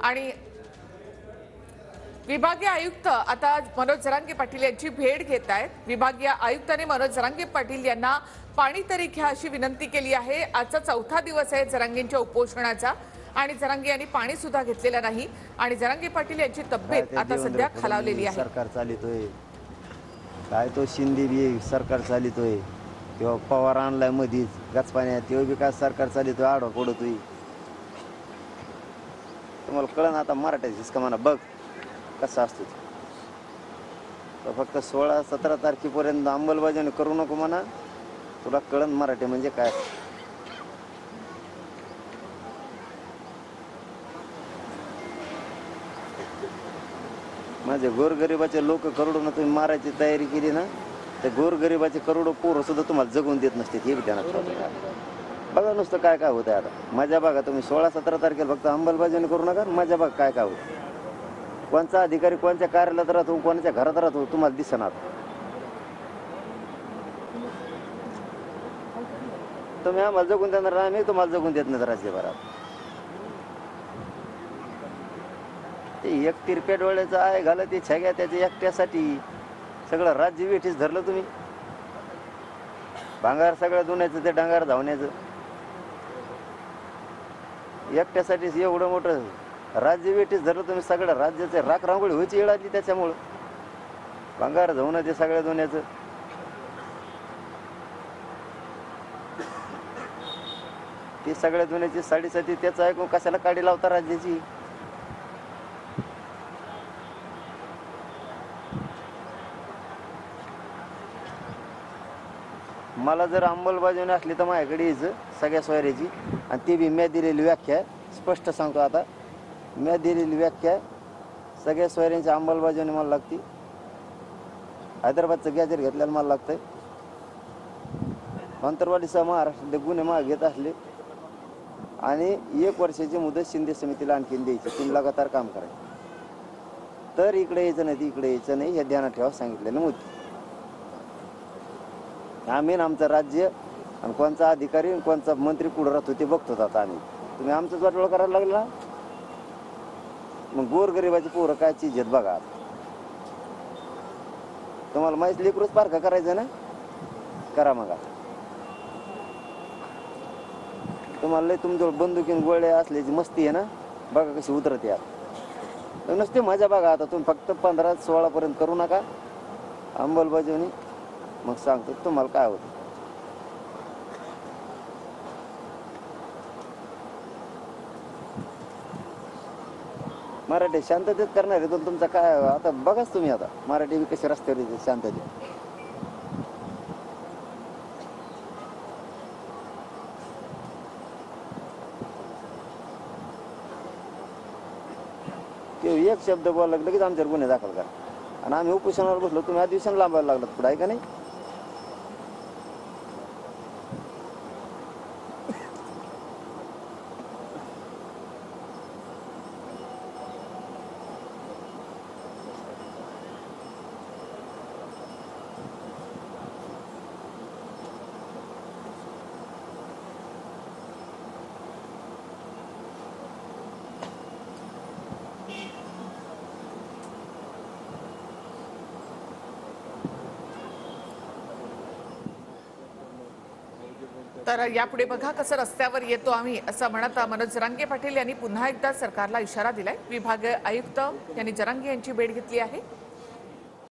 आणि विभागीय आयुक्त आता मनोज जरांगे पाटील यांची भेट घेत आहेत। विभागीय आयुक्तांनी मनोज जरांगे पाटील यांना पाणी तरी घ्या अशी विनंती केली आहे। आजचा चौथा दिवस आहे जरांगेंच्या उपोषणाचा आणि जरांगे यांनी पाणी सुद्धा घेतलेलं नाही आणि जरांगे पाटील यांची तब्येत आता सध्या खालावलेली आहे। सरकार चालितोय काय तो शिंदे बी सरकार चालितोय किंवा पवार आणलाय मधीच गचपाण्यात तेव्हा बी काय सरकार चालितोय आडवा पडतोय। तुम्हाला कळण आता मराठीच का म्हणा बघ कसं असतं तर फक्त 16-17 तारखेपर्यंत अंमलबजावणी करू नको म्हणा तुला कळण मराठी म्हणजे काय। माझे गोरगरिबाचे लोक करोडोनं तुम्ही मारायची तयारी केली ना तर गोरगरिबाचे करोडो पोरं सुद्धा तुम्हाला जगून देत नसते हे ध्यानात ठेवा। बघा नुसतं काय काय होतं आता माझ्या बघा तुम्ही 16-17 तारखेला फक्त अंमलबजावणी करू नका माझ्या बघा काय काय होतं। कोणचा अधिकारी कोणत्या कार्यालयात राहतो कोणाच्या घरात राहतो तुम्हाला दिसणार। तुम्ही आम्हाला जगून देणार आम्ही तुम्हाला जगून देत नाही राज्यभरात। ते एक तिरप्या डोळ्याचं आहे घाला ते छग्या त्याच्या एकट्यासाठी सगळं राज्य वेठीच धरलं तुम्ही। भांगार सगळं दुन्याचं ते डांगार धावण्याचं एकट्यासाठीच एवढं मोठं राज्य वेठीच धरलं तुम्ही। सगळं राज्याचे राख रांगोळी व्हायची वेळ आली त्याच्यामुळं भांगार धावणं ते सगळ्या दुन्याचं। ती सगळ्या दुन्याची साडेसाती त्याचं ऐकून कशाला काढी लावता राज्याची। मला जर अंमलबजावणी असली तर माझ्याकडे यायचं सगळ्या सोयऱ्याची आणि ती बी मी दिलेली व्याख्या स्पष्ट सांगतो आता मी दिलेली व्याख्या सगळ्या सोयऱ्यांची अंमलबजावणी मला लागते। हैदराबादचं गॅजेट घेतल्याला मला लागतंय। अंतरवालीसह महाराष्ट्रातले गुन्हे मागे घेत असले आणि 1 वर्षाची मुदत शिंदे समितीला आणखीन द्यायची 3 लगातार काम करायचं तर इकडे यायचं नाही इकडे यायचं नाही हे ध्यानात ठेवा सांगितलेलं मुद्दे। आम्ही आमचं राज्य आणि कोणचा अधिकारी आणि कोणचा मंत्री पुढे राहतो ते बघतो आता आम्ही। तुम्ही आमचंच वाटोळं करायला लागलं ना मग गोरगरिबाची पोरं काय चीज आहेत बघा। तुम्हाला माहीत लेकरूच पारखा करायचं ना करा मग तुम्हाला लय तुमच्याजवळ बंदुकीन गोळ्या असल्याची मस्ती आहे ना बघा कशी उतरते यात नसते मजा बघा। आता तुम्ही फक्त 15-16 पर्यंत करू नका अंमलबजावणी मग सांगतो तुम्हाला काय होतं। मराठी शांततेत करणार आहे पण तुमचा काय आता बघाच तुम्ही आता मराठी बी कशी रस्त्यावर येते शांततेत। ते एक शब्द बोलला लगेच आमच्यावर गुन्हे दाखल करा आणि आम्ही उपोषणावर बसलो तुम्ही अधिवेशन लांबायला लागलात पुढे आहे का नाही। तर यापुढे बघा कसं रस्त्यावर येतो आम्ही असं म्हणत मनोज जरांगे पाटील यांनी पुन्हा एकदा सरकारला इशारा दिलाय। विभागीय आयुक्त यांनी जरांगे यांची भेट घेतली आहे।